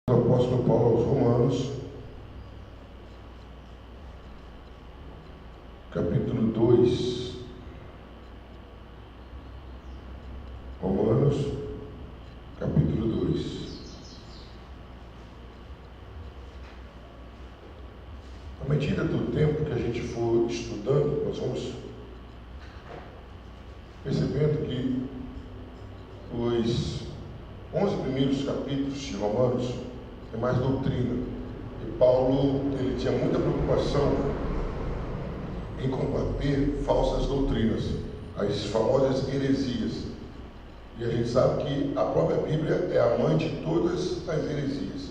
O apóstolo Paulo aos Romanos, capítulo 2. Romanos, capítulo 2. À medida do tempo que a gente for estudando, nós vamos percebendo que os 11 primeiros capítulos de Romanos é mais doutrina. E Paulo, ele tinha muita preocupação em combater falsas doutrinas, as famosas heresias. E a gente sabe que a própria Bíblia é a mãe de todas as heresias.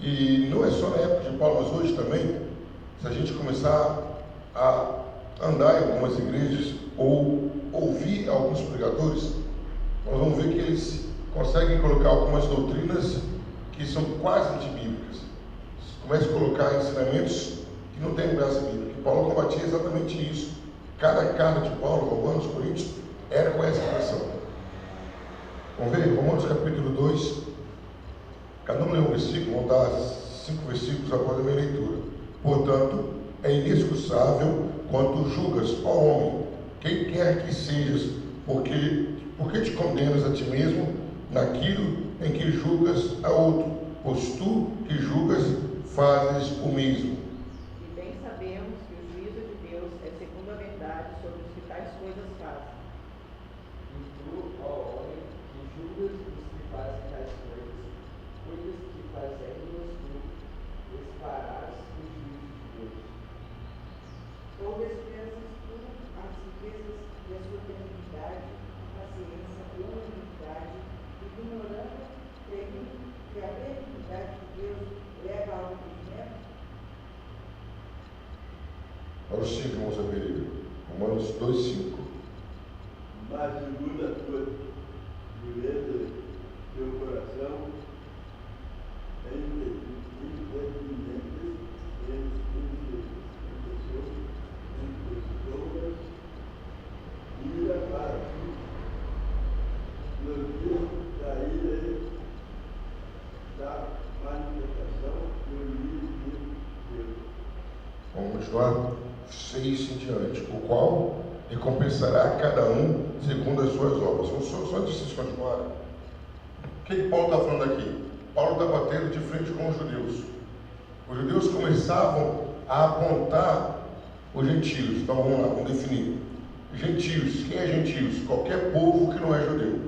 E não é só na época de Paulo, mas hoje também, se a gente começar a andar em algumas igrejas ou ouvir alguns pregadores, nós vamos ver que eles conseguem colocar algumas doutrinas que são quase antibíblicas. Começa a colocar ensinamentos que não têm graça bíblica. E Paulo combatia exatamente isso. Cada carta de Paulo, Romanos, Coríntios, era com essa expressão. Vamos ver? Romanos capítulo 2. Cada um lê um versículo, vão dar 5 versículos após a minha leitura. Portanto, é inexcusável quanto julgas, ó homem, quem quer que sejas, porque te condenas a ti mesmo naquilo em que julgas a outro, pois tu que julgas fazes o mesmo. E bem sabemos que o juízo de Deus é segundo a verdade sobre os que tais coisas fazem. E tu, ó homem, que julgas os que fazem tais coisas, cuidas que fazendo-as tu, estarás no juízo de Deus. Ou desprezas tu as riquezas e a sua benignidade, a paciência e a humildade, ignorando que a benignidade de Deus leva ao arrependimento? Olha o 5, irmãos Averino. Romanos 2, 5. Mas segundo a tua dureza, teu coração, ira para ti, no dia da ira da manifestação do juízo de Deus. Vamos continuar 6 em diante. O qual recompensará cada um segundo as suas obras. Só antes de vocês continuarem. O que Paulo está falando aqui? Paulo está batendo de frente com os judeus. Os judeus começavam a apontar os gentios. Então vamos lá, vamos definir. Gentios, quem é gentios? Qualquer povo que não é judeu.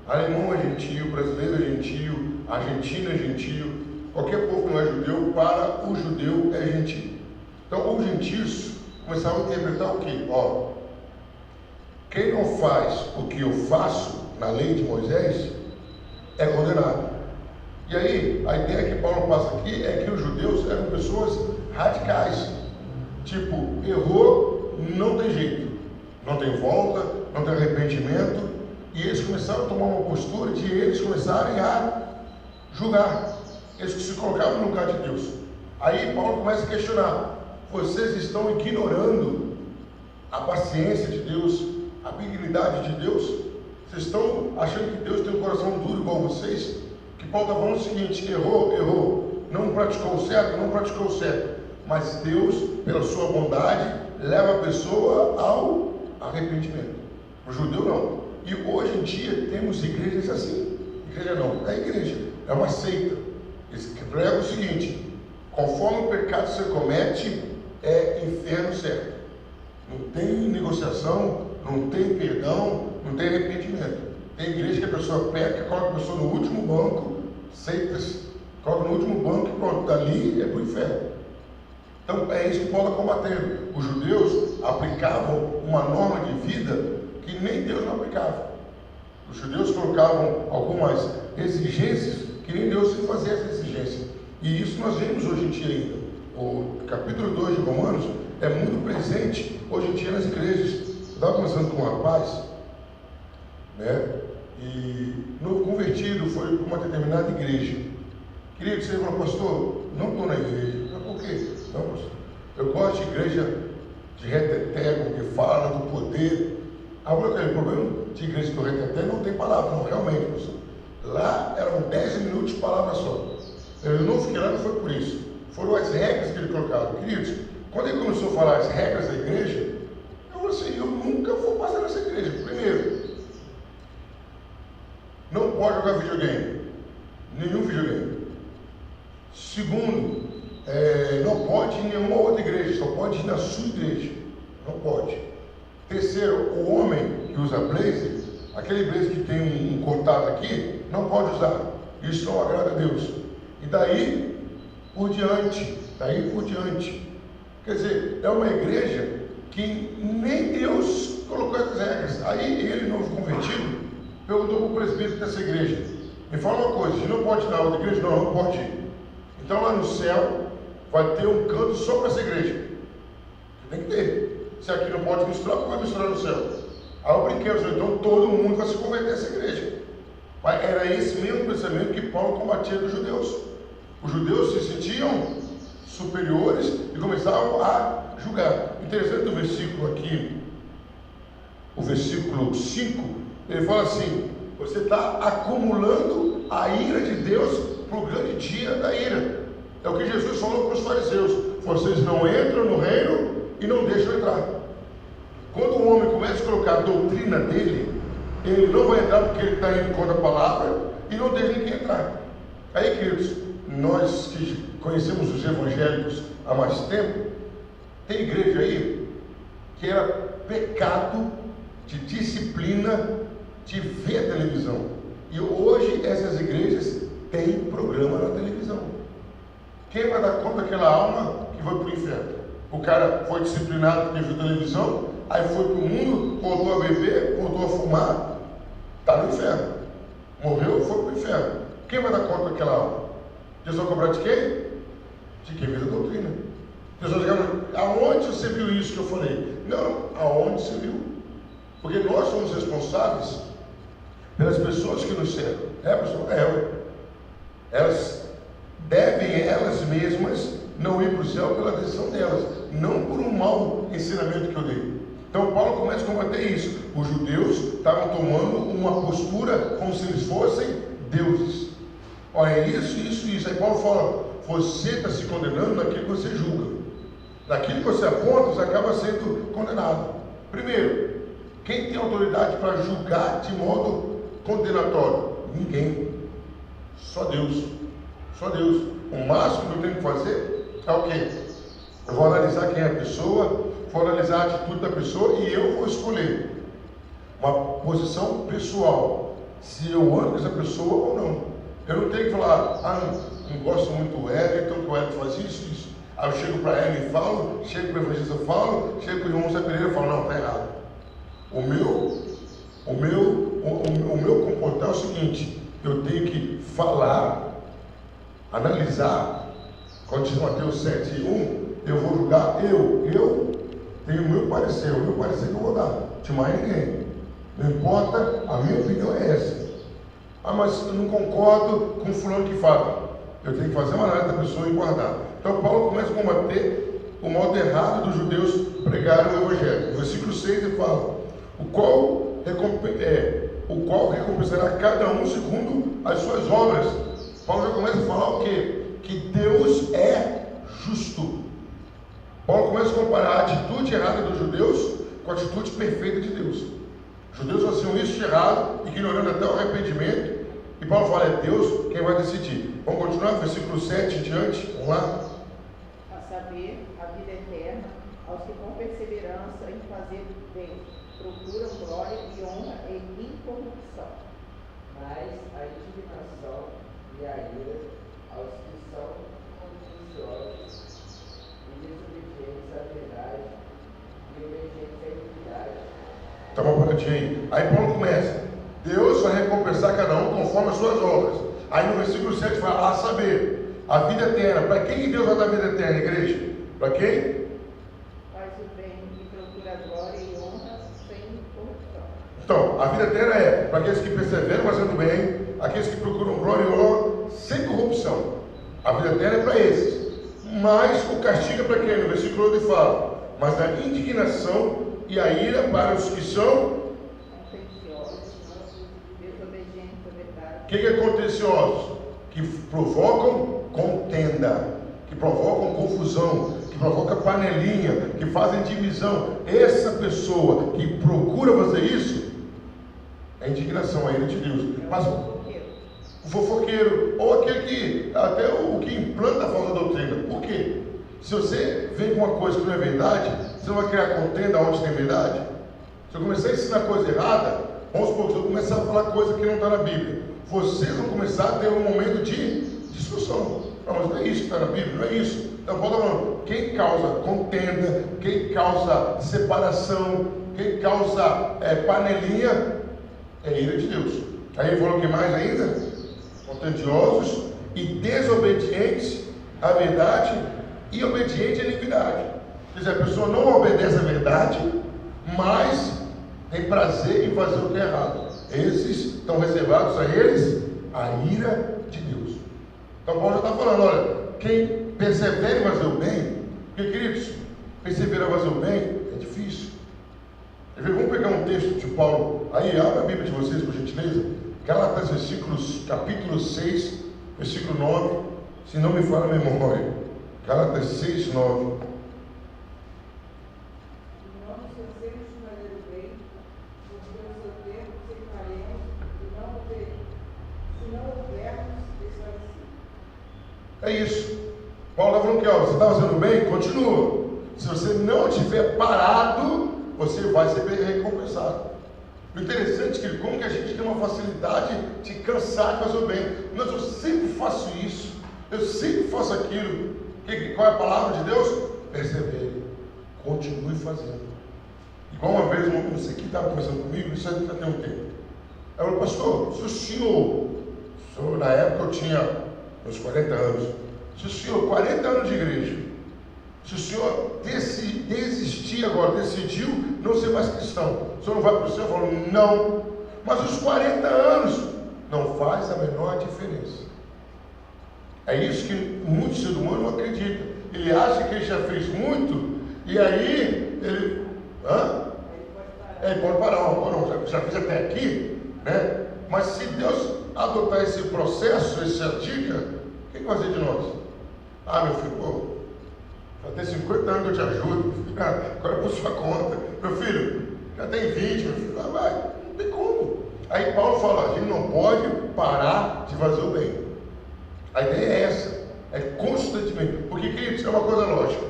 Alemão é gentio, brasileiro é gentio, argentino é gentio. Qualquer povo que não é judeu, para o judeu é gentio. Então os gentios começavam a interpretar o quê? Ó, quem não faz o que eu faço na lei de Moisés é condenado. E aí, a ideia que Paulo passa aqui é que os judeus eram pessoas radicais. Tipo, errou, não tem jeito. Não tem volta, não tem arrependimento. E eles começaram a tomar uma postura de eles começarem a julgar. Eles se colocavam no lugar de Deus. Aí Paulo começa a questionar. Vocês estão ignorando a paciência de Deus, a benignidade de Deus? Vocês estão achando que Deus tem um coração duro igual vocês? Que Paulo está falando o seguinte: errou, não praticou o certo, mas Deus, pela sua bondade, leva a pessoa ao arrependimento. O judeu não. E hoje em dia temos igrejas assim. Igreja não, é igreja, é uma seita. Eles pregam o seguinte: conforme o pecado você comete, é inferno certo. Não tem negociação, não tem perdão, não tem arrependimento. Tem igreja que a pessoa peca, coloca a pessoa no último banco, seitas, coloca no último banco e pronto, dali é para o inferno. Então é isso que Paulo está combatendo. Os judeus aplicavam uma norma de vida que nem Deus não aplicava. Os judeus colocavam algumas exigências que nem Deus fazia essa exigência. E isso nós vemos hoje em dia ainda. O capítulo 2 de Romanos é muito presente hoje em dia nas igrejas. Eu estava conversando com um rapaz, né? E novo convertido foi para uma determinada igreja. Queria que você falou: pastor, não estou na igreja. Mas por quê? Não, pastor, eu gosto de igreja de reteté, que fala do poder. Aquele problema de igreja do reteté não tem palavra, não, realmente, pastor. Lá eram 10 minutos de palavra só. Eu não fiquei lá, não foi por isso. Foram as regras que ele colocava. Queridos, quando ele começou a falar as regras da igreja, eu falei assim, eu nunca vou passar nessa igreja. Primeiro, não pode jogar videogame. Nenhum videogame. Segundo, não pode ir em nenhuma outra igreja, só pode ir na sua igreja. Não pode. Terceiro, o homem que usa blazer, aquele blazer que tem um cortado aqui, não pode usar. Isso não agrada a Deus. E daí por diante. Quer dizer, é uma igreja que nem Deus colocou essas regras. Aí ele, novo convertido, perguntou para o presbítero dessa igreja: me fala uma coisa, não pode ir na outra igreja? Não, não pode ir. Então lá no céu vai ter um canto só para essa igreja. Tem que ter. Se aqui não pode misturar, vai misturar no céu. Aí eu brinquei, então todo mundo vai se converter a essa igreja. Mas era esse mesmo pensamento que Paulo combatia dos judeus. Os judeus se sentiam superiores e começavam a julgar. Interessante o versículo aqui, o versículo 5, ele fala assim: você está acumulando a ira de Deus para o grande dia da ira. É o que Jesus falou para os fariseus: vocês não entram no reino e não deixam entrar. Quando o homem começa a colocar a doutrina dele, ele não vai entrar porque ele está indo contra a palavra e não deixa ninguém entrar. Aí, queridos, nós que conhecemos os evangélicos há mais tempo, tem igreja aí que era pecado de disciplina de ver a televisão. E hoje essas igrejas têm programa na televisão. Quem vai dar conta daquela alma que foi para o inferno? O cara foi disciplinado porque viu televisão, aí foi para o mundo, voltou a beber, voltou a fumar, está no inferno. Morreu, foi para o inferno. Quem vai dar conta daquela alma? Jesus vai cobrar de quem? De quem viu a doutrina. Jesus vai dizer: aonde você viu isso que eu falei? Não, aonde você viu? Porque nós somos responsáveis pelas pessoas que nos cercam. Pessoal? Elas devem, elas mesmas, não ir para o céu pela decisão delas, não por um mau ensinamento que eu dei. Então Paulo começa a combater isso. Os judeus estavam tomando uma postura como se eles fossem deuses. Olha, isso. Aí Paulo fala: você está se condenando naquilo que você julga. Naquilo que você aponta, você acaba sendo condenado. Primeiro, quem tem autoridade para julgar de modo condenatório? Ninguém. Só Deus. Só Deus. O máximo que eu tenho que fazer é o quê? Eu vou analisar quem é a pessoa, vou analisar a atitude da pessoa e eu vou escolher uma posição pessoal, se eu ando com essa pessoa ou não. Eu não tenho que falar: não gosto muito do Hélio, então que o Hélio faz isso. Aí eu chego para ela e falo, chego para o evangelista e falo, chego para o irmão Zé Pereira e falo: não, está errado. O meu comportar é o seguinte: eu tenho que falar, analisar. Quando diz Mateus 7:1, eu vou julgar, eu tenho o meu parecer que eu vou dar, de mais ninguém. Não importa, a minha opinião é essa. Mas eu não concordo com o fulano que fala. Eu tenho que fazer uma análise da pessoa e guardar. Então Paulo começa a combater o modo errado dos judeus pregarem o evangelho. No versículo 6 ele fala: o qual recompensará cada um segundo as suas obras. Paulo já começa a falar o quê? Que Deus é justo. Paulo começa a comparar a atitude errada dos judeus com a atitude perfeita de Deus. Os judeus faziam isso de errado, ignorando até o arrependimento. E Paulo fala: é Deus quem vai decidir. Vamos continuar, versículo 7 em diante. Vamos lá. A saber, a vida eterna, aos que com perseverança em fazer bem procuram glória e honra e incorrupção. Mas a indignação e a ira aos que são contenciosos e desobedientes à verdade e obedientes à iniquidade. Tá uma paradinha aí. Aí Paulo começa: Deus vai recompensar cada um conforme as suas obras. Aí no versículo 7 fala: a saber, a vida eterna. Para quem Deus vai dar a vida eterna, igreja? Para quem? Faz o bem e procura glória e honra sem corrupção. Então, a vida eterna é para aqueles que perseveram fazendo bem, aqueles que procuram glória e honra sem corrupção. A vida eterna é para esses. Mas o castigo é para quem? No versículo 8 fala: mas a indignação e a ira para os que são contenciosos, desobedientes à verdade. O que é contenciosos? que provocam contenda, que provocam confusão, que provocam panelinha, que fazem divisão. Essa pessoa que procura fazer isso é indignação, a ira de Deus. Mas o fofoqueiro, ou aquele que, até o que implanta a falsa doutrina. Por quê? Se você vem com uma coisa que não é verdade, você não vai criar contenda onde tem verdade. Se eu começar a ensinar coisa errada, vamos supor que eu começar a falar coisa que não está na Bíblia, vocês vão começar a ter um momento de discussão. Não, mas não é isso que está na Bíblia, não é isso. Então, Paulo está falando, quem causa contenda, quem causa separação, quem causa panelinha, é ira de Deus. Aí ele falou o que mais ainda? Contendiosos e desobedientes à verdade e obediente à iniquidade. Quer dizer, a pessoa não obedece à verdade, mas tem prazer em fazer o que é errado. Esses estão reservados a eles a ira de Deus. Então Paulo já está falando, olha, quem persevera em fazer o bem, porque queridos, perseverar em fazer o bem é difícil. Vamos pegar um texto de Paulo, aí abre a Bíblia de vocês, por gentileza, Gálatas, capítulo 6, versículo 9, se não me falha a memória, Gálatas 6, 9. É isso. Paulo está falando que você está fazendo bem? Continua. Se você não estiver parado, você vai ser recompensado. O interessante é que como que a gente tem uma facilidade de cansar de fazer o bem. Mas eu sempre faço isso. Eu sempre faço aquilo. Qual é a palavra de Deus? Persevere. Continue fazendo. Igual uma vez, não sei quem estava conversando comigo, isso já tem um tempo. Eu falei, pastor, se o senhor, na época eu tinha meus 40 anos, se o senhor, 40 anos de igreja, se o senhor desistir agora, decidiu não ser mais cristão, o senhor não vai para o céu? Eu falo, não, mas os 40 anos não faz a menor diferença. É isso que muitos seres humanos não acreditam. Ele acha que ele já fez muito, e aí ele pode parar, não, já fiz até aqui, né? Mas se Deus adotar esse processo, essa dica, o que vai fazer de nós? Ah, meu filho, pô, já tem 50 anos que eu te ajudo, agora é por sua conta. Meu filho, já tem 20, meu filho, vai, não tem como. Aí Paulo fala, a gente não pode parar de fazer o bem. A ideia é essa, é constantemente, porque, queridos, é uma coisa lógica.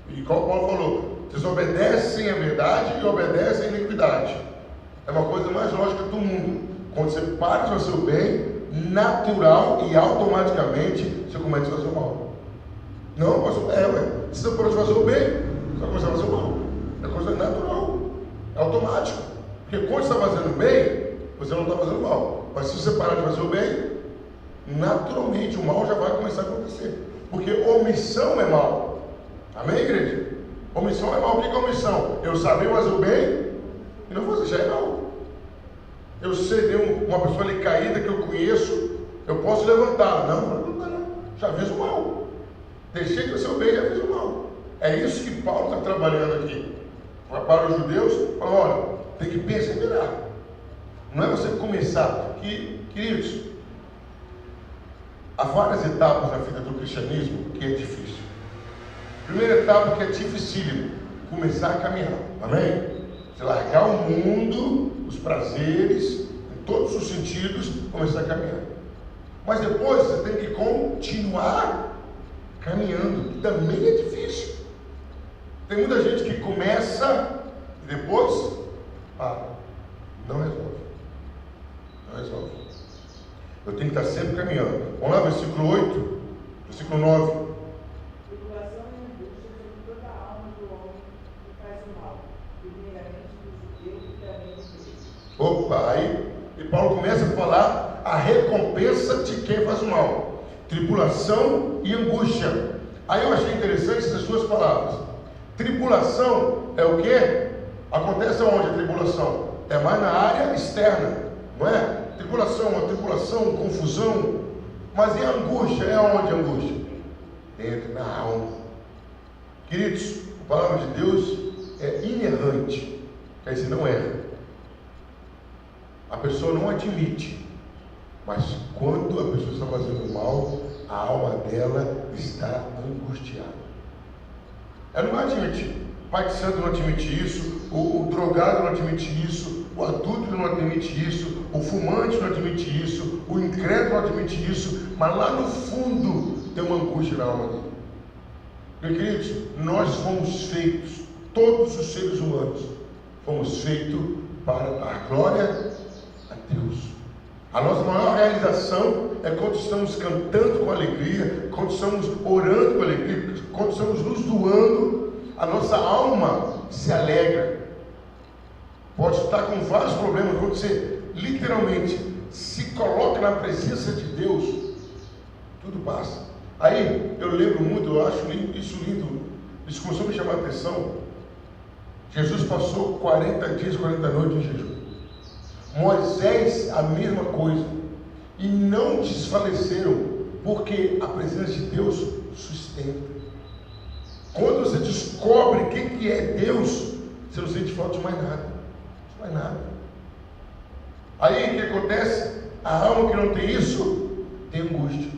E como Paulo falou, vocês obedecem à verdade e obedecem à iniquidade. É uma coisa mais lógica do mundo. Quando você para de fazer o bem, natural e automaticamente você começa a fazer o mal. Não, pastor, se você parar de fazer o bem, você vai começar a fazer o mal. É coisa natural, é automático. Porque quando você está fazendo bem, você não está fazendo mal. Mas se você parar de fazer o bem, naturalmente o mal já vai começar a acontecer. Porque omissão é mal. Amém, igreja? Omissão é mal. O que é omissão? Eu saber fazer o bem e não fazer, já é mal. Eu sei de uma pessoa ali caída que eu conheço, eu posso levantar. Não, já fiz o mal. Deixei de fazer o bem, já fiz o mal. É isso que Paulo está trabalhando aqui. Para os judeus, fala, olha, tem que perseverar. Não é você começar. Queridos, há várias etapas na vida do cristianismo que é difícil. Primeira etapa que é dificílimo, começar a caminhar. Amém? Você largar o mundo, os prazeres, em todos os sentidos, começar a caminhar. Mas depois você tem que continuar caminhando, que também é difícil. Tem muita gente que começa e depois para. Não resolve. Não resolve. Eu tenho que estar sempre caminhando. Vamos lá, versículo 8, versículo 9. Tribulação e angústia sobre toda a alma do homem que faz o mal, primeiramente do judeu e também do grego. Opa, aí e Paulo começa a falar a recompensa de quem faz o mal. Tribulação e angústia. Aí eu achei interessante essas duas palavras. Tribulação é o quê? Acontece onde a tribulação? É mais na área externa, não é? Tribulação, uma tribulação, confusão. Mas e a angústia? É onde a angústia? Dentro da alma. Queridos, a palavra de Deus é inerrante, quer dizer, não erra. A pessoa não admite, Mas quando a pessoa está fazendo mal, a alma dela está angustiada. Ela não vai admitir. O pai de santo não admite isso, o drogado não admite isso, o adúltero não admite isso, o fumante não admite isso, o incrédulo não admite isso, mas lá no fundo tem uma angústia na alma dele. Meus queridos, nós fomos feitos, todos os seres humanos, fomos feitos para dar glória a Deus. A nossa maior realização é quando estamos cantando com alegria, quando estamos orando com alegria, quando estamos nos doando, a nossa alma se alegra. Pode estar com vários problemas, quando você literalmente se coloca na presença de Deus, tudo passa. Aí eu lembro muito, eu acho isso lindo, isso começou a me chamar a atenção. Jesus passou 40 dias, 40 noites em jejum. Moisés, a mesma coisa. E não desfaleceram, porque a presença de Deus sustenta. Quando você descobre o que é Deus, você não sente falta de mais nada. De mais nada. Aí o que acontece? A alma que não tem isso, tem angústia.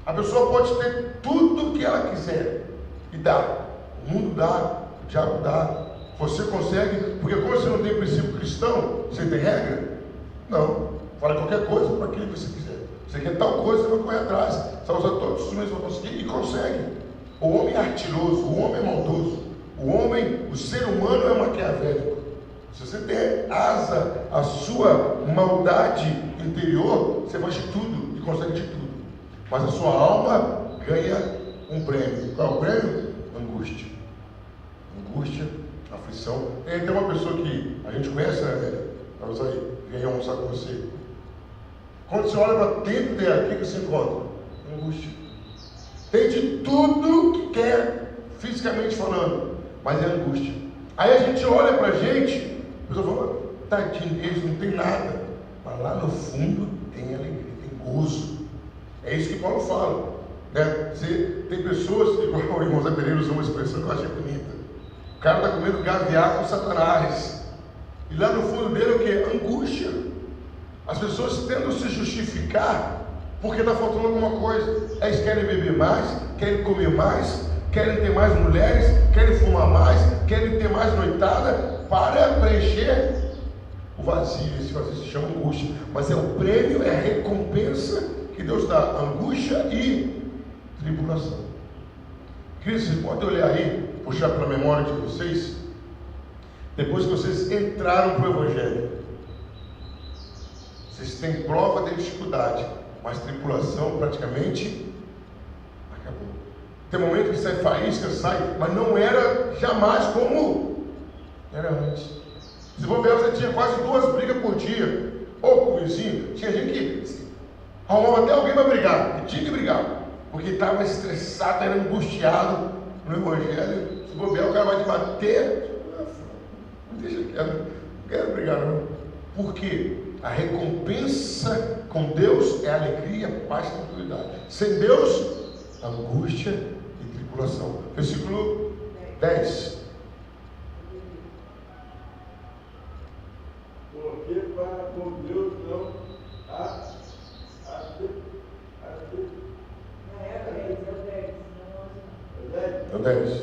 A pessoa pode ter tudo o que ela quiser e dá. O mundo dá, o diabo dá. Você consegue, porque quando você não tem princípio cristão, você tem regra? Não. Fala qualquer coisa para aquilo que você quiser. Você quer tal coisa, você vai correr atrás. Você vai usar todos os instrumentos para conseguir e consegue. O homem é artiloso, o homem é maldoso. O ser humano é maquiavélico. Se você der asa à sua maldade interior, você faz de tudo e consegue de tudo. Mas a sua alma ganha um prêmio. Qual é o prêmio? Angústia. Angústia, aflição. Tem uma pessoa que a gente conhece, né? Vamos aí, vem almoçar com você. Quando você olha para dentro dela, o que você encontra? Angústia. Tem de tudo que quer, fisicamente falando, mas é angústia. Aí a gente olha para a gente, a pessoa fala, tadinho, eles não tem nada. Mas lá no fundo tem alegria, tem gozo. É isso que Paulo fala. Né? Tem pessoas, igual o irmão Zé Pereira usou uma expressão que eu achei bonita. O cara está comendo gaviar com Satanás. E lá no fundo dele é o que? Angústia. As pessoas tentam se justificar porque está faltando alguma coisa. Eles querem beber mais, querem comer mais, querem ter mais mulheres, querem fumar mais, querem ter mais noitada para preencher o vazio. Esse vazio se chama angústia. Mas é o prêmio, é a recompensa que Deus dá, angústia e tribulação. Queridos, vocês podem olhar aí, puxar para a memória de vocês, depois que vocês entraram para o Evangelho, vocês têm prova, têm dificuldade, mas tribulação praticamente acabou. Tem momento que sai faísca, sai, mas não era jamais como era antes. Se for ver, você tinha quase 2 brigas por dia, ou com o vizinho, tinha gente que arrumava até alguém para brigar, e tinha que brigar, porque estava estressado, era angustiado no Evangelho. Se for ver, o cara vai te bater, não deixa quieto, não quero brigar não. Por quê? A recompensa com Deus é alegria, paz e tranquilidade. Sem Deus, angústia e tribulação. Versículo 10. Porque para com Deus não há É o 10.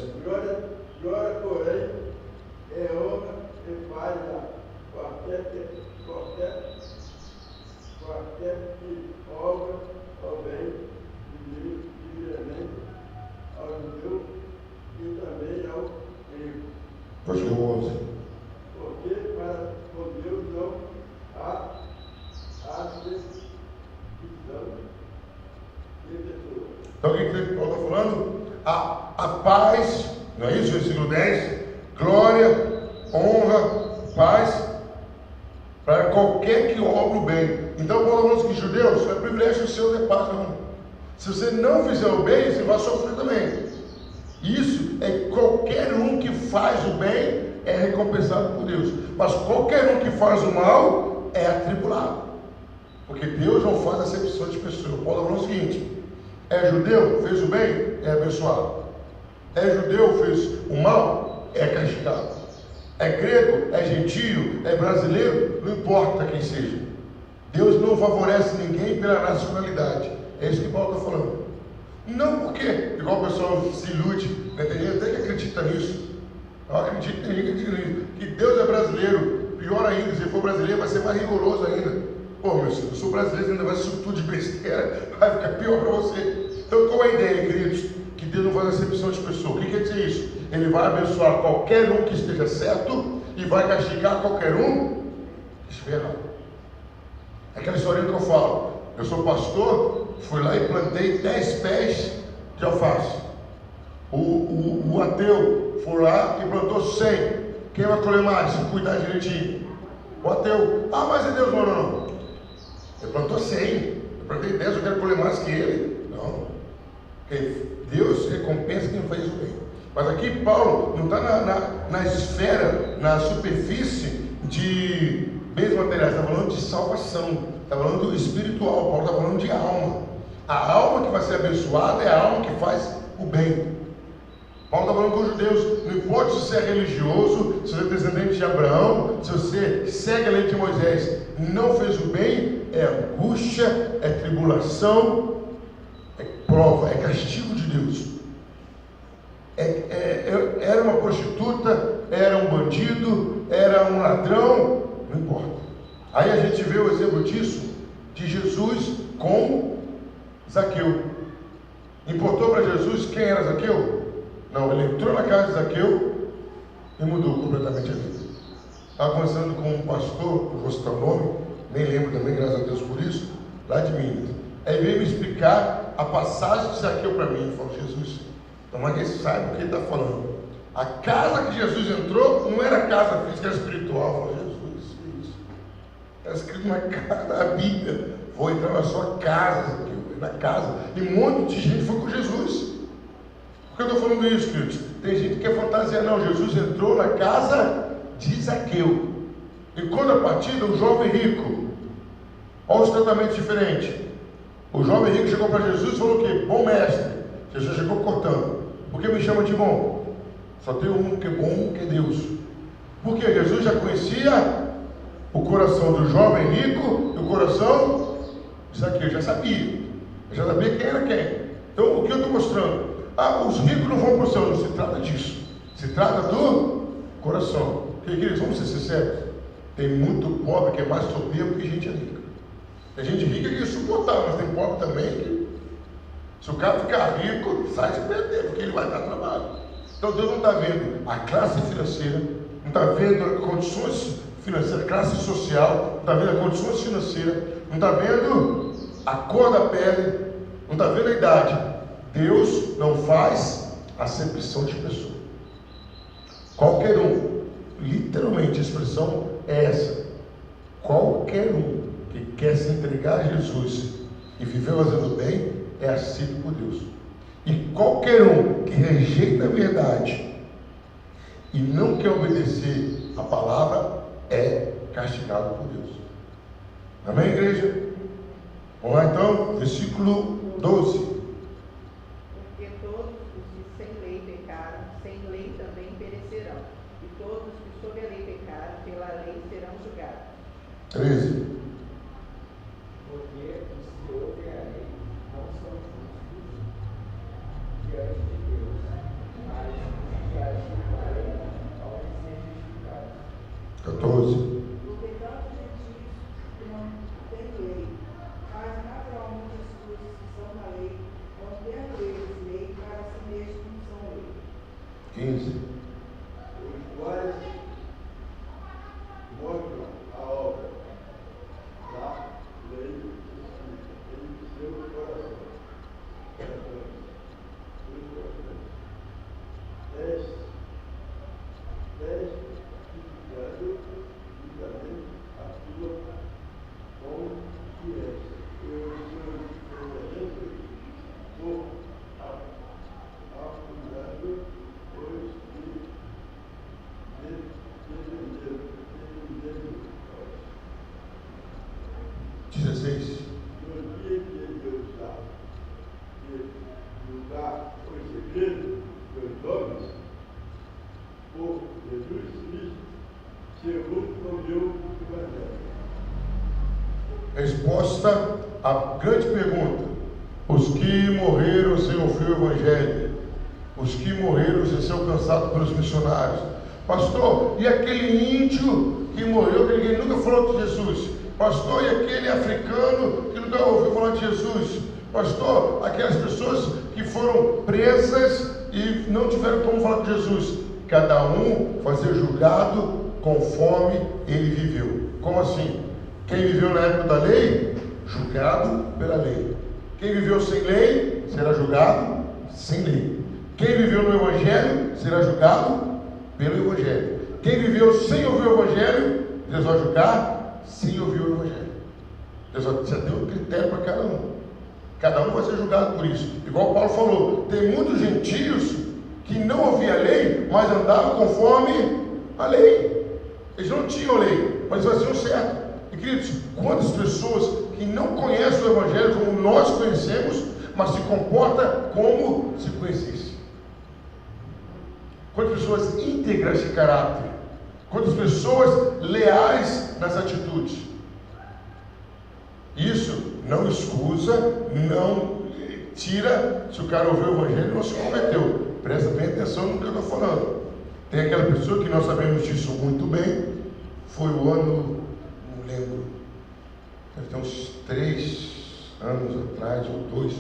Glória, porém, é honra e paz lá. Qualquer que obra ao bem, diariamente ao judeu e também ao grego. Versículo 11. Porque para com Deus não há divisão de pessoas. Então o que Paulo está falando? A paz, não é isso? Versículo 10. Glória, honra, paz para qualquer que obra o bem. Então Paulo falou que judeus, não é privilégio seu ter paz, não. Se você não fizer o bem, você vai sofrer também. Isso é qualquer um que faz o bem é recompensado por Deus. Mas qualquer um que faz o mal é atribulado. Porque Deus não faz acepção de pessoa. Paulo falou o seguinte: é judeu, fez o bem, é abençoado. É judeu, fez o mal, é castigado. É grego, é gentio, é brasileiro, não importa quem seja. Deus não favorece ninguém pela nacionalidade. É isso que Paulo está falando. Não porque, igual o pessoal se ilude, né? Tem gente até que acredita nisso. Eu acredito, tem gente que acredita nisso, que Deus é brasileiro. Pior ainda, se for brasileiro vai ser mais rigoroso ainda. Pô, meu filho, eu sou brasileiro, ainda vai ser tudo de besteira, vai ficar pior para você. Então qual é a ideia, queridos? Que Deus não faz acepção de pessoa. O que quer dizer isso? Ele vai abençoar qualquer um que esteja certo e vai castigar qualquer um que estiver errado. É aquela história que eu falo. Eu sou pastor, fui lá e plantei 10 pés de alface. O ateu foi lá e plantou 100. Quem vai colher mais se cuidar direitinho? O ateu. Ah, mas é Deus. Não. Ele plantou 100. Eu plantei 10, eu quero colher mais que ele. Não. Deus recompensa quem faz o bem. Mas aqui Paulo não está na esfera, na superfície de bens materiais. Está falando de salvação. Está falando do espiritual. Paulo está falando de alma. A alma que vai ser abençoada é a alma que faz o bem. Paulo está falando com os judeus. Não importa se você é religioso, se você é descendente de Abraão, se você segue a lei de Moisés, não fez o bem, é angústia, é tribulação, é prova, é castigo de Deus. Era uma prostituta, era um bandido, era um ladrão, não importa. Aí a gente vê o exemplo disso, de Jesus com Zaqueu. Importou para Jesus quem era Zaqueu? Não, ele entrou na casa de Zaqueu e mudou completamente a vida. Estava conversando com um pastor, não vou citar o nome, nem lembro também, graças a Deus por isso, lá de Minas. Aí veio me explicar a passagem de Zaqueu para mim. Ele falou: Jesus, tomara que ele saiba o que ele está falando. A casa que Jesus entrou não era casa física, era espiritual. Eu falei: Jesus, isso está escrito na casa da Bíblia. Vou entrar na sua casa, Zaqueu, na casa. E um monte de gente foi com Jesus. Por que eu estou falando isso, queridos? Tem gente que quer fantasiar. Não, Jesus entrou na casa de Zaqueu. Em contrapartida, o jovem rico. Olha os tratamentos diferentes. O jovem rico chegou para Jesus e falou o quê? Bom mestre. Jesus chegou cortando. Por que me chama de bom? Só tem um que é bom, que é Deus. Porque Jesus já conhecia o coração do jovem rico e o coração de Zaqueu. Já sabia. Já sabia quem era quem. Então, o que eu estou mostrando? Os ricos não vão para o céu. Não se trata disso. Se trata do coração. Queridos, vamos ser sinceros. Tem muito pobre que é mais soberbo que gente rica. Tem gente rica que é insuportável, mas tem pobre também que, se o cara ficar rico, sai de perder, porque ele vai dar trabalho. Então Deus não está vendo a classe financeira, não está vendo as condições financeiras, a classe social, não está vendo as condições financeiras, não está vendo a cor da pele, não está vendo a idade. Deus não faz acepção de pessoa. Qualquer um, literalmente a expressão é essa: qualquer um que quer se entregar a Jesus e viver fazendo bem é aceito por Deus. E qualquer um que rejeita a verdade e não quer obedecer a palavra é castigado por Deus. Amém, igreja? Vamos lá então, versículo 12. Porque todos os que sem lei pecaram, sem lei também perecerão. E todos os que sob a lei pecaram, pela lei serão julgados. 13. Porque os que ouvem a lei não são justos diante de Deus, mas os que agem com a lei vão ser justificados. 14. Porque tanto gentios que não têm lei, mas naturalmente as coisas que são na lei, não tendo eles lei, para si mesmos não são lei. 15. Os quais mostram a obra da lei em seu coração. 10 justificando juntamente a tua consciência. Eu por afundando os resposta à grande pergunta: os que morreram sem ouvir o Evangelho, os que morreram sem ser alcançados pelos missionários. Pastor, e aquele índio que morreu, que ninguém nunca falou de Jesus? Pastor, e aquele africano que nunca ouviu falar de Jesus? Pastor, aquelas pessoas que foram presas e não tiveram como falar de Jesus. Cada um vai ser julgado conforme ele viveu. Como assim? Quem viveu na época da lei, julgado pela lei. Quem viveu sem lei, será julgado sem lei. Quem viveu no Evangelho, será julgado pelo Evangelho. Quem viveu sem ouvir o Evangelho, Deus vai julgar sem ouvir o Evangelho. Deus já deu um critério para cada um. Cada um vai ser julgado por isso. Igual Paulo falou, tem muitos gentios que não ouviam a lei, mas andavam conforme a lei. Eles não tinham lei, mas faziam certo. E queridos, quantas pessoas que não conhecem o Evangelho como nós conhecemos, mas se comportam como se conhecesse. Quantas pessoas íntegras de caráter, quantas pessoas leais nas atitudes. Isso não excusa, não tira se o cara ouviu o Evangelho e não se converteu. Presta bem atenção no que eu estou falando. Tem aquela pessoa que nós sabemos disso muito bem. Foi o ano, não lembro, deve ter uns 3 anos atrás ou 2,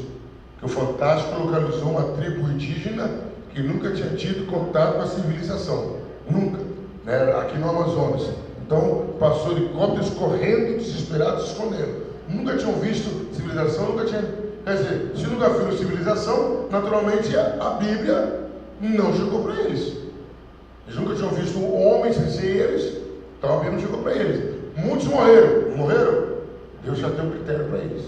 que o Fantástico localizou uma tribo indígena que nunca tinha tido contato com a civilização, nunca, né? Aqui no Amazonas. Então passou helicópteros correndo, desesperados, se escondendo. Nunca tinham visto civilização, nunca tinha. Quer dizer, se nunca viram civilização, naturalmente a Bíblia não chegou para eles. Eles nunca tinham visto homens sem ser eles, então a Bíblia não chegou para eles. Muitos morreram, morreram. Deus já tem um critério para eles.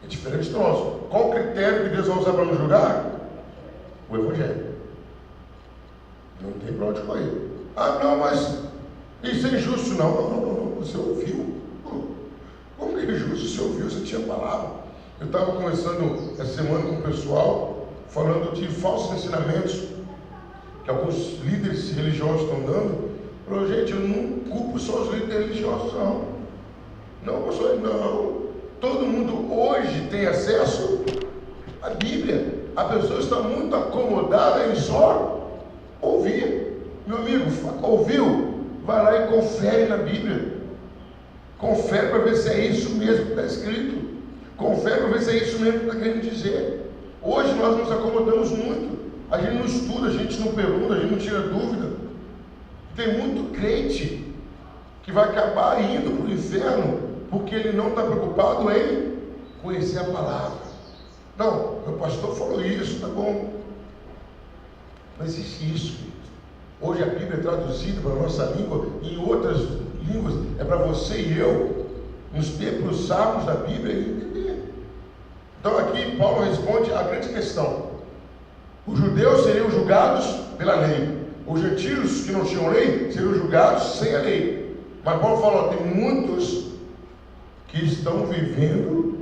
É diferente de nós. Qual o critério que Deus vai usar para nos julgar? O Evangelho. Não tem para onde correr. Ah, não, mas isso é injusto. Não. Você ouviu. Como que é injusto? Você ouviu, você tinha palavra. Eu estava conversando essa semana com o pessoal, falando de falsos ensinamentos que alguns líderes religiosos estão dando. Falou, gente, eu não culpo só os líderes religiosos, não. Não, pastor, não. Todo mundo hoje tem acesso à Bíblia. A pessoa está muito acomodada em só ouvir. Meu amigo, ouviu? Vai lá e confere na Bíblia. Confere para ver se é isso mesmo que está escrito. Confere para ver se é isso mesmo que está querendo dizer. Hoje nós nos acomodamos muito. A gente não estuda, a gente não pergunta, a gente não tira dúvida. Tem muito crente que vai acabar indo para o inferno porque ele não está preocupado em conhecer a palavra. Não, meu pastor falou isso, tá bom. Não existe isso, querido. Hoje a Bíblia é traduzida para a nossa língua, em outras línguas, é para você e eu nos debruçarmos da Bíblia e entender. Então aqui Paulo responde à grande questão. Os judeus seriam julgados pela lei. Os gentios que não tinham lei seriam julgados sem a lei. Mas Paulo falou, tem muitos que estão vivendo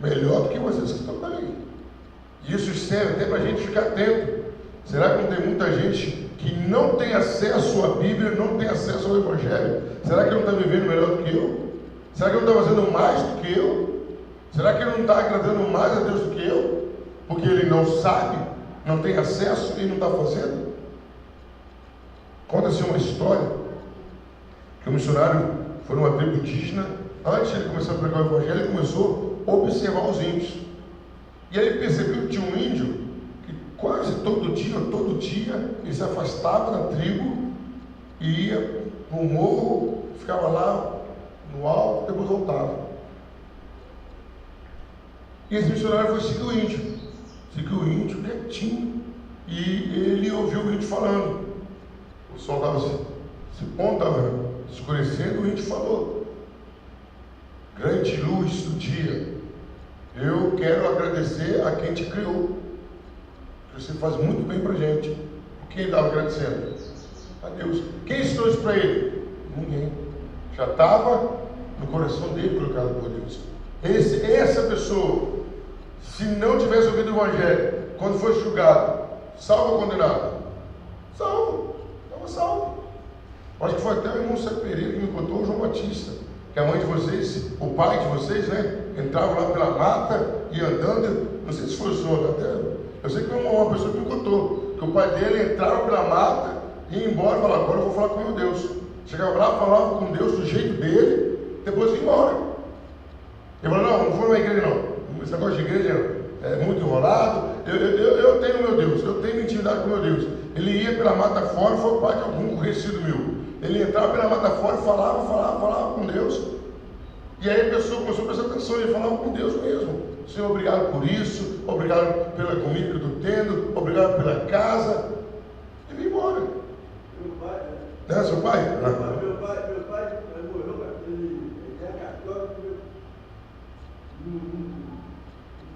melhor do que vocês que estão com a lei. E isso serve até para a gente ficar atento. Será que não tem muita gente que não tem acesso à Bíblia, não tem acesso ao Evangelho? Será que ele não está vivendo melhor do que eu? Será que ele não está fazendo mais do que eu? Será que ele não está agradando mais a Deus do que eu? Porque ele não sabe, não tem acesso e não está fazendo? Conta-se uma história que o missionário foi numa tribo indígena. Antes de ele começar a pregar o Evangelho, ele começou a observar os índios. E aí ele percebeu que tinha um índio que quase todo dia, ele se afastava da tribo e ia para um morro, ficava lá no alto, depois voltava. E esse missionário foi seguir o índio. Seguiu o índio quietinho. E ele ouviu o índio falando. O sol estava se pondo, estava escurecendo, o índio falou. Grande luz do dia, eu quero agradecer a quem te criou. Você faz muito bem para a gente. Por quem estava agradecendo? A Deus. Quem ensinou isso para ele? Ninguém. Já estava no coração dele colocado por Deus. Essa pessoa, se não tivesse ouvido o Evangelho, quando foi julgado, salvo ou condenado? Salvo. Estava salvo. Acho que foi até o irmão Sérgio Pereira que me contou, o João Batista. que a mãe de vocês, o pai de vocês, né, entrava lá pela mata e andando, não sei se foi o senhor, até, eu sei que foi uma pessoa que me contou, que o pai dele entrava pela mata e ia embora e falava, agora eu vou falar com meu Deus. Chegava lá, falava com Deus do jeito dele, depois ia embora. Ele falou, não vou na igreja não, esse negócio de igreja é muito enrolado, eu tenho meu Deus, eu tenho intimidade com meu Deus. Ele ia pela mata fora, foi o pai de algum conhecido meu. Ele entrava pela mata fora e falava com Deus. E aí a pessoa começou a prestar atenção, ele falava com Deus mesmo. Senhor, obrigado por isso, obrigado pela comida que eu estou tendo, obrigado pela casa. E vim embora. Meu pai, né? Não é seu pai? Meu pai morreu, ele é católico,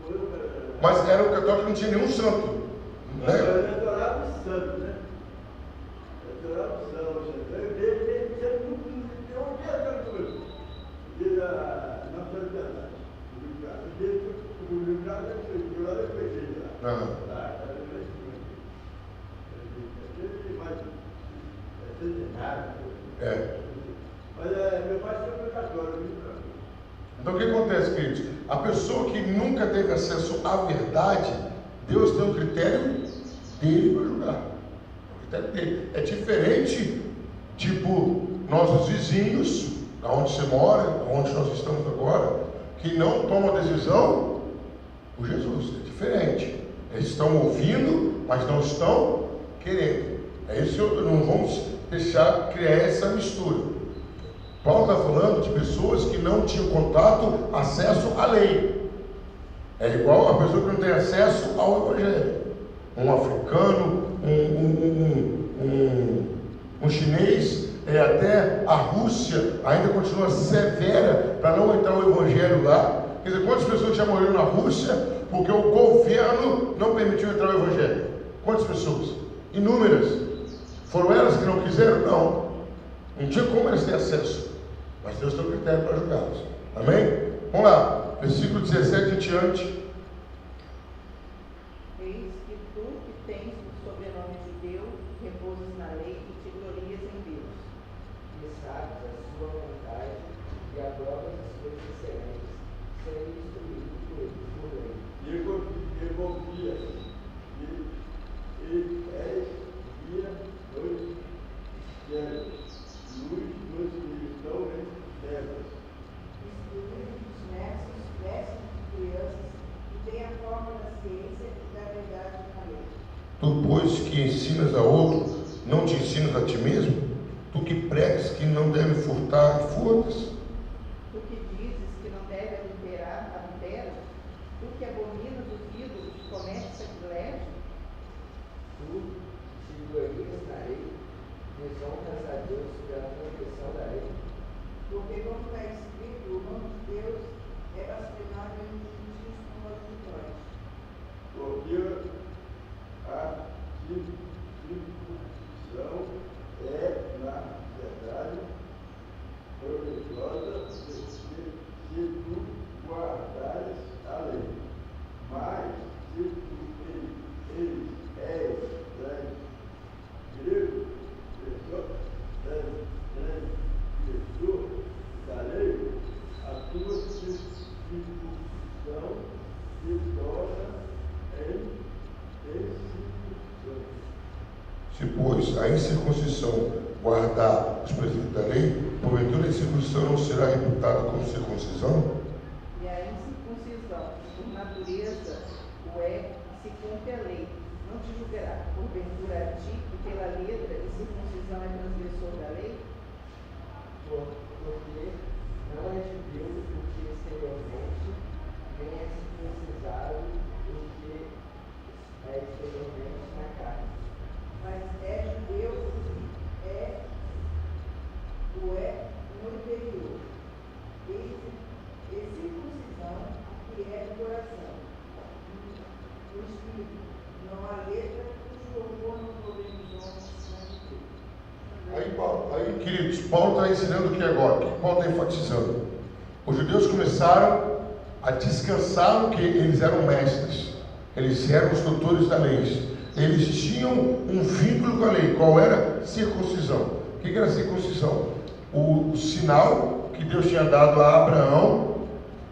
morreu. Mas era um católico que não tinha nenhum santo. Né? Ele adorava o santo, né? Ele adorava o santo. Ele sempre não deu um dia ele na sociedade. O Ricardo foi lá da igreja lá. Mas meu pai sempre foi católico. Então o que acontece, queridos? A pessoa que nunca teve acesso à verdade, Deus tem um critério dele para julgar. O critério dele é diferente, tipo, nossos vizinhos, aonde você mora, onde nós estamos agora, que não tomam a decisão por Jesus. É diferente. Eles estão ouvindo, mas não estão querendo. É isso que não vamos deixar criar essa mistura. Paulo está falando de pessoas que não tinham contato, acesso à lei. É igual a pessoa que não tem acesso ao Evangelho. Um africano, um chinês, até a Rússia ainda continua severa para não entrar o Evangelho lá. Quer dizer, quantas pessoas já morreram na Rússia porque o governo não permitiu entrar o Evangelho? Quantas pessoas? Inúmeras. Foram elas que não quiseram? Não. Não tinha como elas terem acesso. Mas Deus tem um critério para julgá-los. Amém? Vamos lá. Versículo 17 em diante. Eis que tu que tens o sobrenome de Deus, repousas na lei e te glorias em Deus. E sabes a sua vontade e aprovas as coisas excelentes, sendo instruído por lei. E confia. E és dia, noite, luz dos que estão em trevas. Instruir os mestres, vestem de crianças, e tem a forma da ciência e da verdade na lei. Tu, pois, que ensinas a outro, não te ensinas a ti mesmo? Tu que pregas que não deve furtar, furtas? Tu que dizes que não deve adulterar, adulteras. Tu que abominas os ídolos, cometes sacrilégio. Tu te glorias na lei, desonras a Deus pela transgressão da lei. Porque como está escrito, o nome de Deus é blasfemado entre os gentios como as vitórias. Porque a circuncisão é, na verdade, proveitosa se tu guardares a lei. Mas se tu és grego, transgressor da lei, a tua circuncisão se torna em incircuncisão. Se, pois, a incircuncisão guardar os preceitos da lei, porventura a incircuncisão não será reputada como circuncisão? E a incircuncisão, por natureza, o é, se cumpre a lei, não te julgará, porventura a ti, que pela letra e circuncisão é transgressor da lei? Porque não é judeu o que exteriormente, nem é circuncisado o que é exteriormente na carne. Mas é judeu o no interior. E circuncisão que é do coração, do espírito, não há letra, cujo louvor não podemos honrar de Deus. Aí, queridos, Paulo está ensinando o que agora? O que Paulo está enfatizando? Os judeus começaram a descansar no que eles eram mestres, eles eram os doutores da lei, eles tinham um vínculo com a lei. Qual era? Circuncisão. O que era circuncisão? O sinal que Deus tinha dado a Abraão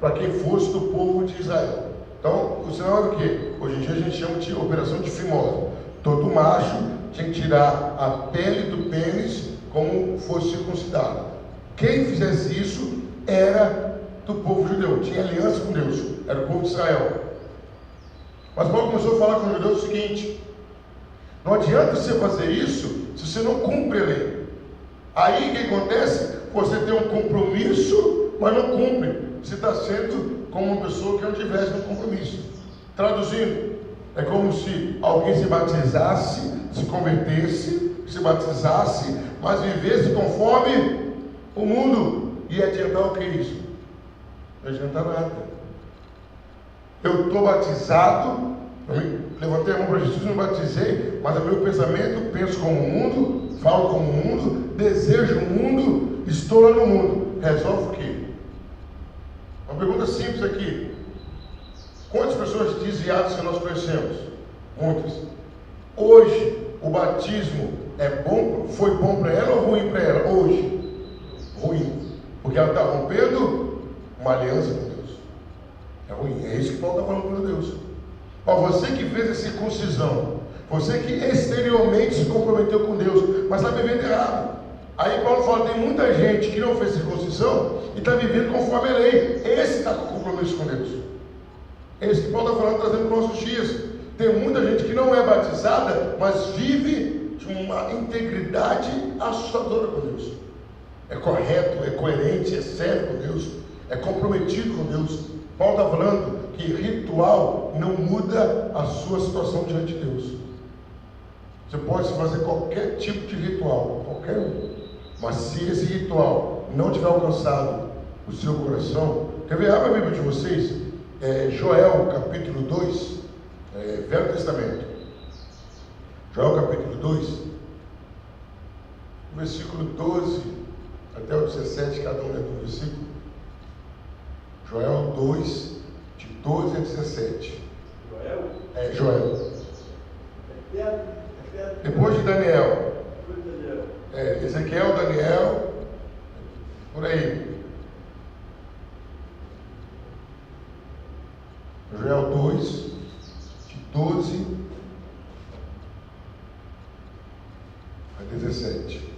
para quem fosse do povo de Israel. Então, o sinal era o quê? Hoje em dia a gente chama de operação de fimose. Todo macho tinha que tirar a pele do pênis como fosse circuncidado. Quem fizesse isso era do povo judeu, tinha aliança com Deus, era o povo de Israel. Mas Paulo começou a falar com os judeus o seguinte: não adianta você fazer isso se você não cumpre a lei. Aí o que acontece? Você tem um compromisso, mas não cumpre. Você está sendo como uma pessoa que não tivesse um compromisso. Traduzindo, é como se alguém se batizasse, se convertesse, se batizasse, mas vivesse conforme o mundo. E adiantar o que é isso? Não adianta nada. Eu estou batizado, levantei a mão para Jesus, me batizei, mas o meu pensamento, penso como o mundo, falo como o mundo, desejo o mundo, estou lá no mundo. Resolve o quê? Uma pergunta simples aqui: quantas pessoas desviadas que nós conhecemos? Muitas. Hoje, o batismo é bom, foi bom para ela ou ruim para ela? Hoje, ruim, porque ela está rompendo uma aliança com Deus. É ruim, é isso que Paulo está falando para Deus. Ó, você que fez a circuncisão, você que exteriormente se comprometeu com Deus, mas está vivendo errado. Aí Paulo fala: tem muita gente que não fez circuncisão e está vivendo conforme a lei. Esse está com compromisso com Deus. Esse que Paulo está falando, trazendo para os nossos dias. Tem muita gente que não é batizada, mas vive de uma integridade assustadora com Deus. É correto, é coerente, é sério com Deus, é comprometido com Deus. Paulo está falando que ritual não muda a sua situação diante de Deus. Você pode fazer qualquer tipo de ritual, qualquer um, mas se esse ritual não tiver alcançado o seu coração, quer ver? Abra a Bíblia de vocês, Joel capítulo 2, Velho Testamento. Joel capítulo 2, versículo 12 até o 17, cada um lendo um versículo. Joel 2, de 12 a 17. Joel? Joel. Depois de Daniel. Ezequiel, Daniel, por aí. Joel 2, de 12 a 17.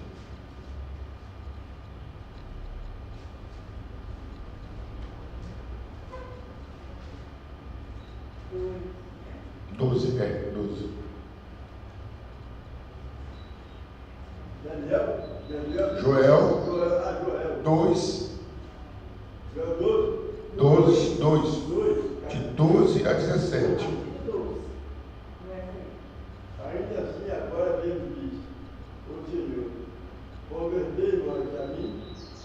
Doze. Joel 2, de 12 a 17. Ainda assim, agora mesmo diz o Senhor: convertei-vos a mim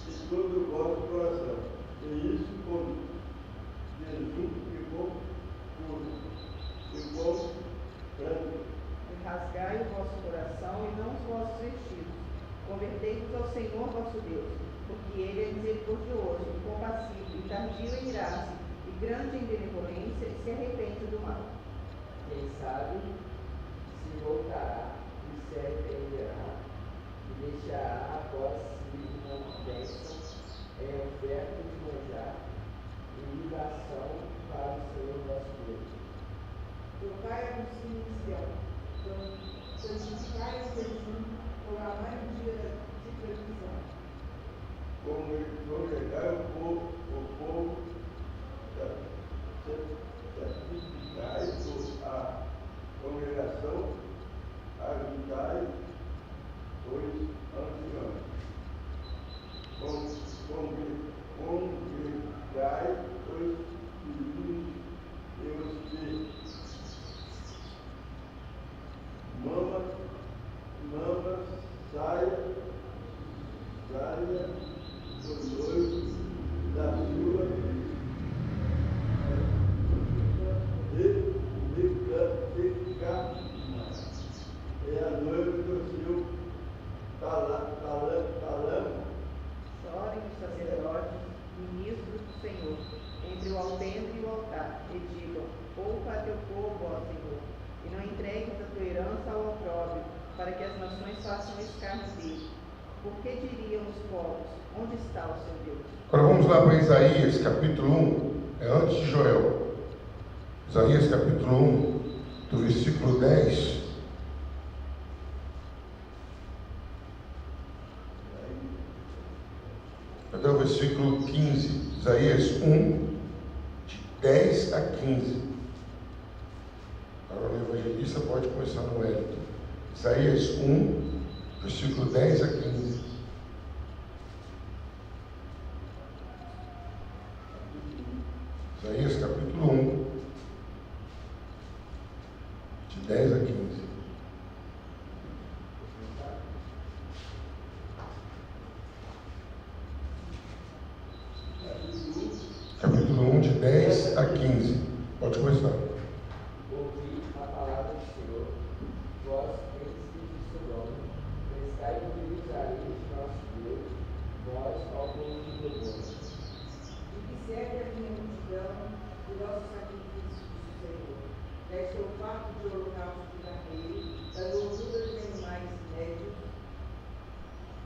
de todo o vosso coração, e isso com jejum e com pranto. E rasgai o vosso coração e não os vossos vestidos. Convertei-vos ao Senhor vosso Deus, porque Ele é misericordioso, compassivo e tardio em graça, e grande em benevolência, e se arrepende do mal. Quem sabe se voltará e se arrependerá, e deixará após si uma bênção em oferta de manjar e libação para o Senhor vosso Deus. Tocai a mocinha inicial, santificai o jejum, programai o dia de previsão. Congregai o povo, santificai a congregação, agitai os anciãos. Congregai os filhos e os que mama, saia do noivo da sua é a noiva do seu talão. Chorem os sacerdotes, ministros do Senhor, entre o alpendre e o altar, e digam: poupa a teu povo, ó Senhor, e não entregues a tua herança ao opróbrio, para que as nações façam escárnio dele. Por que diriam os povos, onde está o seu Deus? Agora vamos lá para Isaías, capítulo 1, é antes de Joel. Isaías, capítulo 1, do versículo 10. Até o versículo 15. Isaías 1, de 10 a 15. Agora o evangelista pode começar no Wellington. Isaías 1, versículo 10 a 15. Isaías capítulo 1, de 10 a 15. Capítulo 1, de 10 a 15. Pode começar. Ouvi a palavra do Senhor, vós, príncipes de Sodoma, prestai ouvidos à lei de nosso Deus, vós, ao povo de Gomorra. De que serve a minha multidão e nossos sacrifícios, diz o Senhor? Já estou farto de holocausto de carneiro, da gordura de animais médios,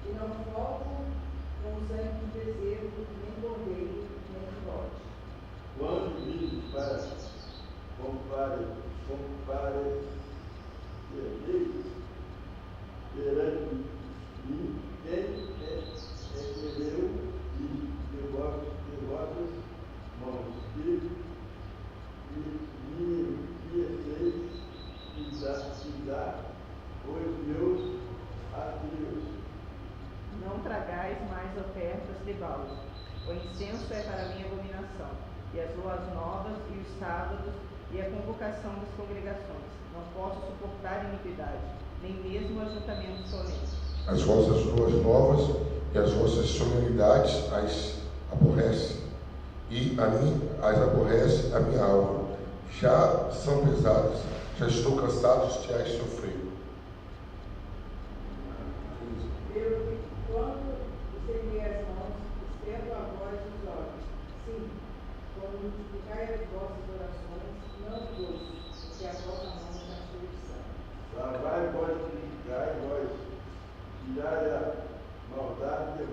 e não folgo com o sangue de bezerro, nem cordeiro, nem de bode. Quando vires para perante mim, quem recebeu de vossas mãos, e me enviasteis pisar os meus atrios. Não tragais mais ofertas de Baal. O incenso é para mim abominação, e as luas novas, e os sábados, e a convocação das congregações. Não posso suportar iniquidade, nem mesmo ajuntamentos solenes. As vossas luas novas e as vossas solenidades as aborrece, e a mim as aborrece a minha alma. Já são pesadas, já estou cansado de as sofrer. Eu, quando estendei as mãos, estendo a voz dos olhos. Sim, quando multiplicai as vossas orações, não vos, porque a vossa mão está cheia de sangue. Lavai vós purificai vós, tirai a maldade de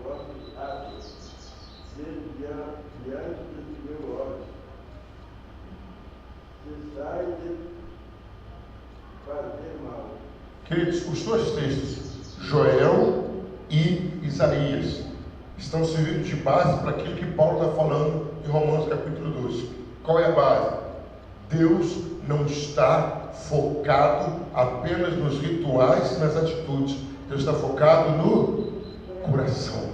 vossos atos, sede diante do meu olho. Cessai de fazer mal. Queridos, os dois textos, Joel e Isaías, estão servindo de base para aquilo que Paulo está falando em Romanos capítulo 12. Qual é a base? Deus não está focado apenas nos rituais e nas atitudes. Deus está focado no coração.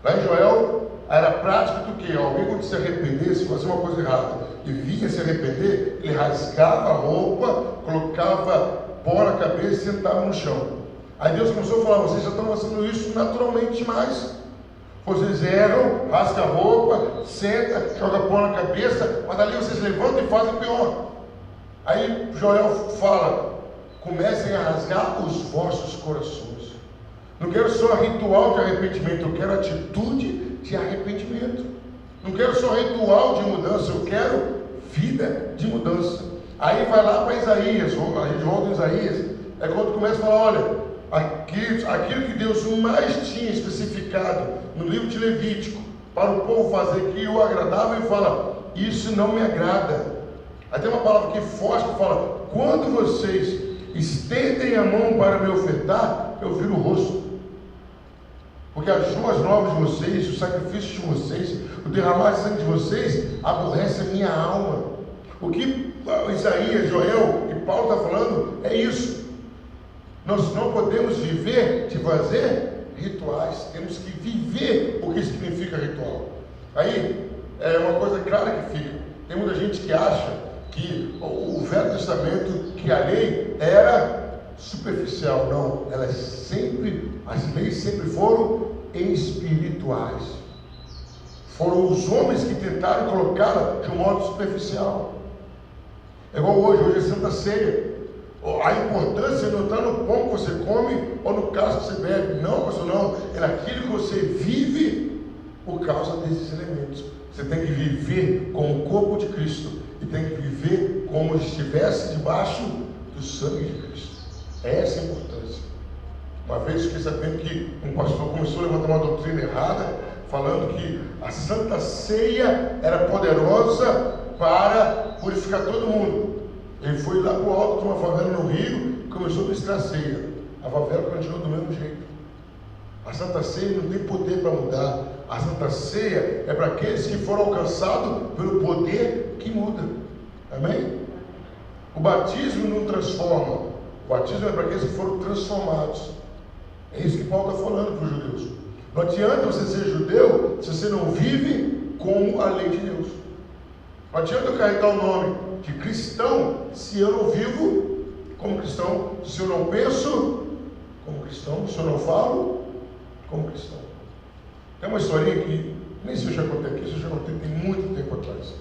Lá em Joel, era prática do que? Alguém quando se arrependesse, fazer uma coisa errada e vinha se arrepender, ele rasgava a roupa, colocava pó na cabeça e sentava no chão. Aí Deus começou a falar: vocês já estão fazendo isso naturalmente demais. Vocês erram, rasga a roupa, senta, joga pó na cabeça, mas ali vocês levantam e fazem pior. Aí Joel fala: comecem a rasgar os vossos corações. Não quero só ritual de arrependimento, eu quero atitude de arrependimento. Não quero só ritual de mudança, eu quero vida de mudança. Aí vai lá para Isaías, a gente volta em Isaías, é quando começa a falar: olha, aquilo que Deus mais tinha especificado no livro de Levítico para o povo fazer que o agradava, ele fala: isso não me agrada. Aí tem uma palavra que forte que fala: quando vocês estendem a mão para me ofertar, eu viro o rosto. Porque as ruas novas de vocês, o sacrifício de vocês, o derramar de sangue de vocês, aborrece a minha alma. O que Isaías, Joel e Paulo está falando é isso. Nós não podemos viver de fazer rituais, temos que viver o que significa ritual. Aí é uma coisa clara que fica. Tem muita gente que acha que o Velho Testamento, que a lei era superficial. Não, as leis sempre foram espirituais. Foram os homens que tentaram colocá-la de um modo superficial. É igual hoje é Santa Ceia. A importância não está no pão que você come ou no cálice que você bebe. Não, pastor, não. É naquilo que você vive por causa desses elementos. Você tem que viver como o corpo de Cristo e tem que viver como se estivesse debaixo do sangue de Cristo. É essa a importância. Uma vez fiquei sabendo que um pastor começou a levantar uma doutrina errada, falando que a Santa Ceia era poderosa para purificar todo mundo. Ele foi lá para o alto de uma favela no Rio e começou a ministrar a ceia. A favela continuou do mesmo jeito. A Santa Ceia não tem poder para mudar. A Santa Ceia é para aqueles que foram alcançados pelo poder que muda. Amém? O batismo não transforma. O batismo é para aqueles que foram transformados. É isso que Paulo está falando para os judeus. Não adianta você ser judeu se você não vive como a lei de Deus. Não adianta eu carregar o nome de cristão se eu não vivo como cristão, se eu não penso como cristão, se eu não falo como cristão. Tem uma historinha que, nem sei se eu já contei aqui, se eu já contei tem muito tempo atrás.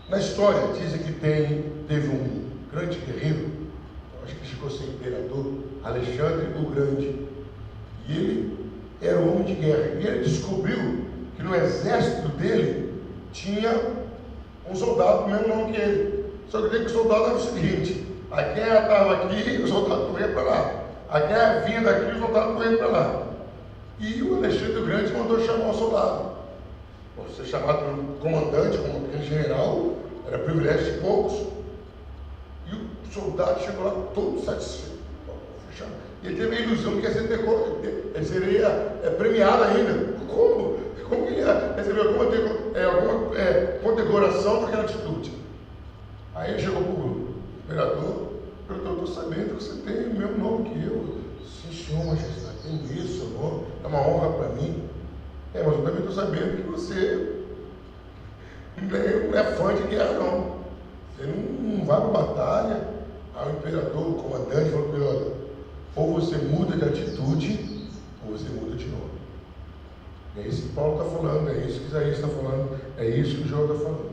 Na história, dizem que teve um grande guerreiro, acho que chegou a ser imperador, Alexandre o Grande. E ele era um homem de guerra. E ele descobriu que no exército dele tinha um soldado com o mesmo nome que ele. Só que o soldado era o seguinte: a guerra estava aqui, o soldado corria para lá. A guerra vinha daqui, o soldado corria para lá. E o Alexandre o Grande mandou chamar o soldado. Por ser chamado pelo comandante, como aquele general, era privilégio de poucos. E o soldado chegou lá todo satisfeito. E ele teve a ilusão que ia ser ele seria premiado ainda. Como? Como que ia receber alguma condecoração por aquela atitude? Aí ele chegou para o imperador, perguntou: estou sabendo que você tem o mesmo nome que eu. Sim, senhor, majestade, tenho isso, seu nome, é uma honra para mim. Mas eu também estou sabendo que você não é fã de guerra, não. Você não vai para a batalha. Aí o imperador, o comandante, falou para ele: olha, ou você muda de atitude, ou você muda de nome. É isso que Paulo está falando, é isso que Isaías está falando, é isso que o João está falando.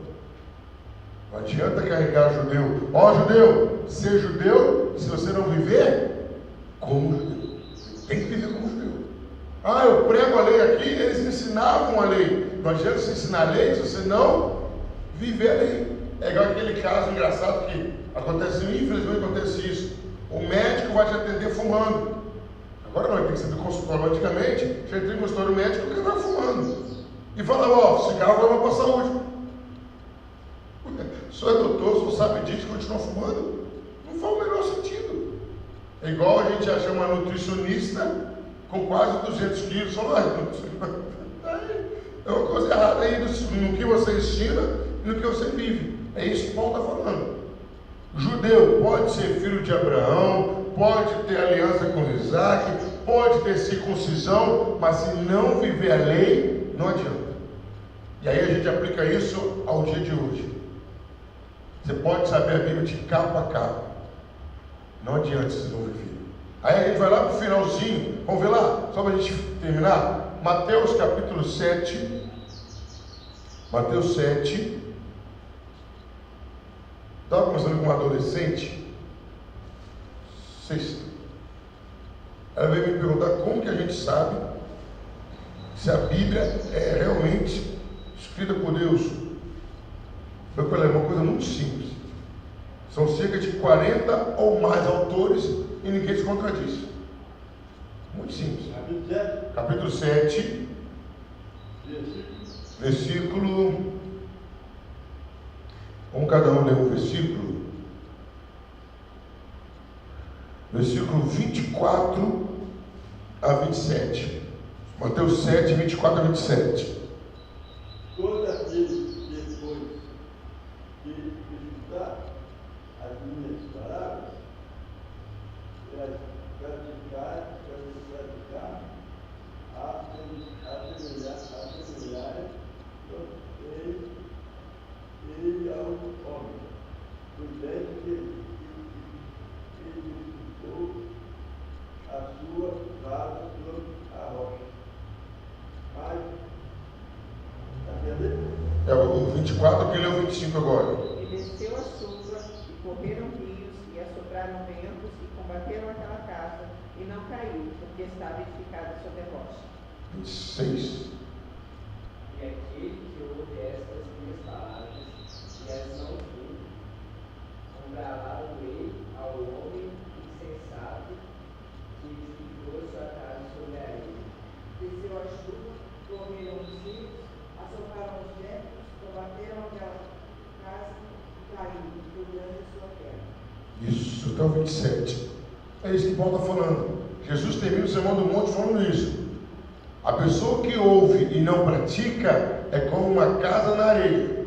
Não adianta carregar judeu. Ó, judeu, ser judeu, se você não viver como judeu. Você tem que viver como judeu. Ah, eu prego a lei aqui, eles ensinavam a lei. Não adianta você ensinar a lei se você não viver a lei. É igual aquele caso engraçado que acontece, infelizmente acontece isso. O médico vai te atender fumando. Agora não, tem que ser do consultório. Antigamente, já entrei no consultório médico e o cara estava fumando. E falava: ó, cigarro vai para a saúde. O senhor é doutor, o senhor sabe disso, continua fumando? Não faz o menor sentido. É igual a gente achar uma nutricionista com quase 200 quilos. É uma coisa errada aí no que você ensina e no que você vive. É isso que Paulo está falando. O judeu pode ser filho de Abraão, pode ter aliança com Isaac, pode ter circuncisão, mas se não viver a lei, não adianta. E aí a gente aplica isso ao dia de hoje. Você pode saber a Bíblia de capa a capa, não adianta se não viver. Aí a gente vai lá para o finalzinho, vamos ver lá, só para a gente terminar. Mateus capítulo 7. Mateus 7. Estava conversando com uma adolescente, sexta. Ela veio me perguntar como que a gente sabe se a Bíblia é realmente escrita por Deus. É uma coisa muito simples. São cerca de 40 ou mais autores e ninguém se contradiz. Muito simples. Capítulo 7, versículo. Vamos cada um ler um versículo. Versículo 24 a 27. Mateus 7, 24 a 27. Todo aquele que depois de escutar as minhas palavras, praticar, assemelhar ele ao homem, prudente que edificou a sua casa sobre a rocha. Mas, está entendendo? É o 24 que leu o 25 agora. E desceu a chuva, e correram rios, e assopraram ventos, e combateram aquela casa, e não caiu, porque estava edificada sobre a rocha. 26. E aquele que ouve estas minhas palavras, e as não cumpre, comprará o rei ao homem que Isso, até o 27. É isso que Paulo está falando. Jesus termina o Sermão do Monte falando isso. A pessoa que ouve e não pratica é como uma casa na areia.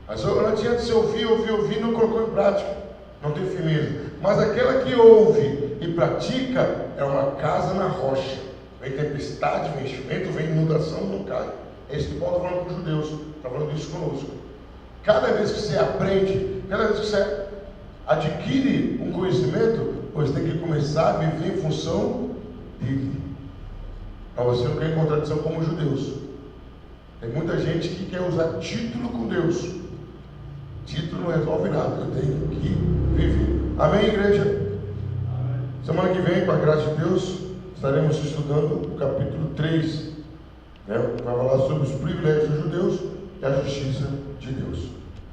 Mas não adianta você ouvir e não colocou em prática. Não tem firmeza. Mas aquela que ouve e pratica é uma casa na rocha. Vem tempestade, vem vento, vem inundação, não cai. É isso que Paulo está falando com os judeus. Está falando isso conosco. Cada vez que você aprende, cada vez que você adquire um conhecimento, você tem que começar a viver em função dele. Mas você não quer em contradição como os judeus. Tem muita gente que quer usar título com Deus. Título não resolve nada. Eu tenho que viver. Amém, igreja? Amém. Semana que vem, com a graça de Deus, estaremos estudando o capítulo 3. Vai falar sobre os privilégios dos judeus e a justiça de Deus.